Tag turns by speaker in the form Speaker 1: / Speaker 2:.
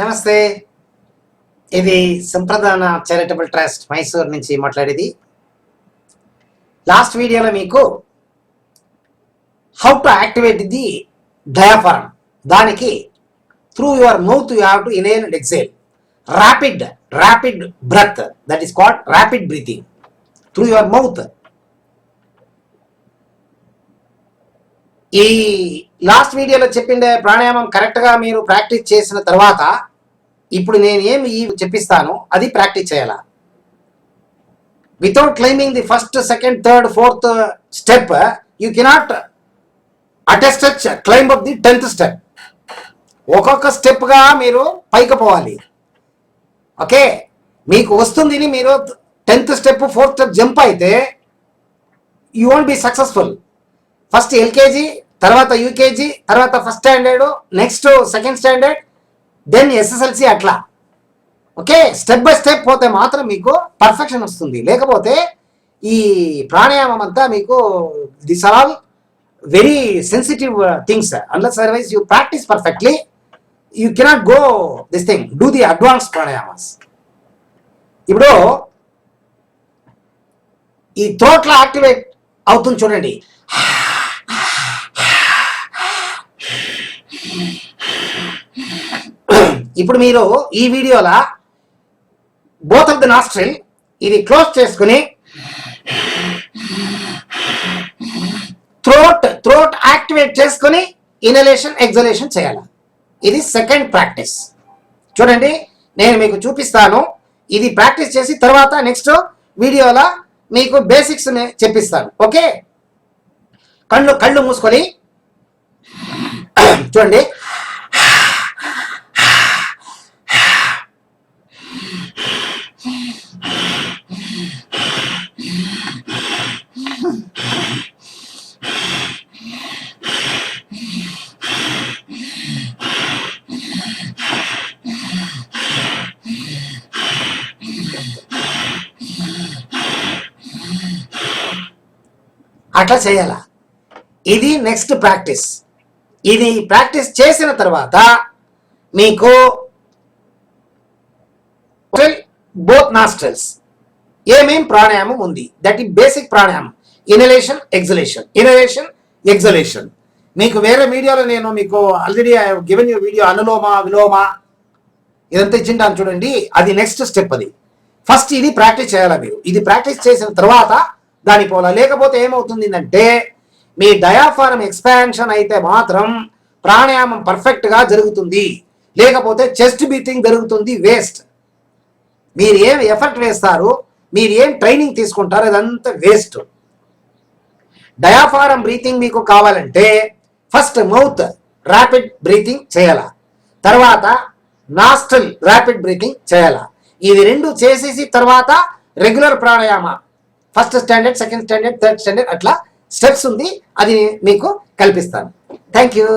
Speaker 1: నమస్తే. ఇది సంప్రదాన charitable trust Mysore నుంచి మాట్లాడేది. లాస్ట్ వీడియోలో మీకు how to activate the diaphragm, దానికి through your mouth you have to inhale and exhale rapid breath, that is called rapid breathing through your mouth. ఈ last వీడియోలో చెప్పిండే ప్రాణాయామం కరెక్ట్గా మీరు ప్రాక్టీస్ చేసిన తర్వాత ఇప్పుడు నేను ఏమి చెప్పిస్తాను అది ప్రాక్టీస్ చేయాలా. Without climbing the first, second, third, fourth step you cannot attest climb up the 10th step. ఒక్కొక్క స్టెప్గా మీరు పైకి పోవాలి. ఓకే, మీకు వస్తుంది, మీరు 10th step 4th step jump అయితే you won't be successful. First LKG, తర్వాత యూకేజీ, తర్వాత first standard, next second standard, then SSLC, అట్లా. ఓకే, స్టెప్ బై స్టెప్ పోతే మాత్రం మీకు పర్ఫెక్షన్ వస్తుంది. లేకపోతే ఈ ప్రాణాయామం అంతా మీకు this are all very sensitive things. Unless otherwise you practise perfectly you cannot go this thing, do the advance pranayamas. ఇప్పుడు ఈ థ్రోట్లో యాక్టివేట్ అవుతుంది చూడండి. ఇప్పుడు మీరు ఈ వీడియోలో బోత్ ఆఫ్ ది నాస్ట్రిల్ ఇది క్లోజ్ చేసుకుని థ్రోట్ యాక్టివేట్ చేసుకుని ఇన్హలేషన్ ఎగ్జలేషన్ చేయాలి. ఇది సెకండ్ ప్రాక్టీస్. చూడండి, నేను మీకు చూపిస్తాను. ఇది ప్రాక్టీస్ చేసి తర్వాత నెక్స్ట్ వీడియోలో మీకు బేసిక్స్ చెప్పిస్తాను. ఓకే, కళ్ళు మూసుకొని చూడండి. అట్లా చేయాల. ఇది నెక్స్ట్ ప్రాక్టీస్. ఇది ప్రాక్టీస్ చేసిన తర్వాత మీకు బోత్ నాస్ట్రల్స్ ఏమేం ప్రాణాయామం ఉంది, దట్ ఈ బేసిక్ ప్రాణాయామం. Inhalation exhalation. మీకు వేరే వీడియోలో నేను మీకు already I have given you video, anulom విలోమ ఇదంతా ఇచ్చింటాను చూడండి. అది నెక్స్ట్ స్టెప్. అది ఫస్ట్ ఇది ప్రాక్టీస్ చేయాలి మీరు. ఇది ప్రాక్టీస్ చేసిన తర్వాత దాని పోలా. లేకపోతే ఏమవుతుంది అంటే మీ డయాఫ్రామ్ ఎక్స్పాన్షన్ అయితే మాత్రం ప్రాణాయామం పర్ఫెక్ట్గా జరుగుతుంది. లేకపోతే చెస్ట్ బ్రీతింగ్ జరుగుతుంది, వేస్ట్. మీరు ఏం ఎఫర్ట్ వేస్తారు, మీరు ఏం ట్రైనింగ్ తీసుకుంటారు, అదంతా వేస్ట్. డయాఫ్రామ్ బ్రీతింగ్ మీకు కావాలంటే ఫస్ట్ మౌత్ ర్యాపిడ్ బ్రీతింగ్ చేయాల, తర్వాత నాస్ట్రిల్ ర్యాపిడ్ బ్రీతింగ్ చేయాల. ఇది రెండు చేసేసి తర్వాత regular pranayama first standard, second standard, third standard అట్లా స్టెప్స్ ఉంది. అది మీకు కల్పిస్తాను. Thank you.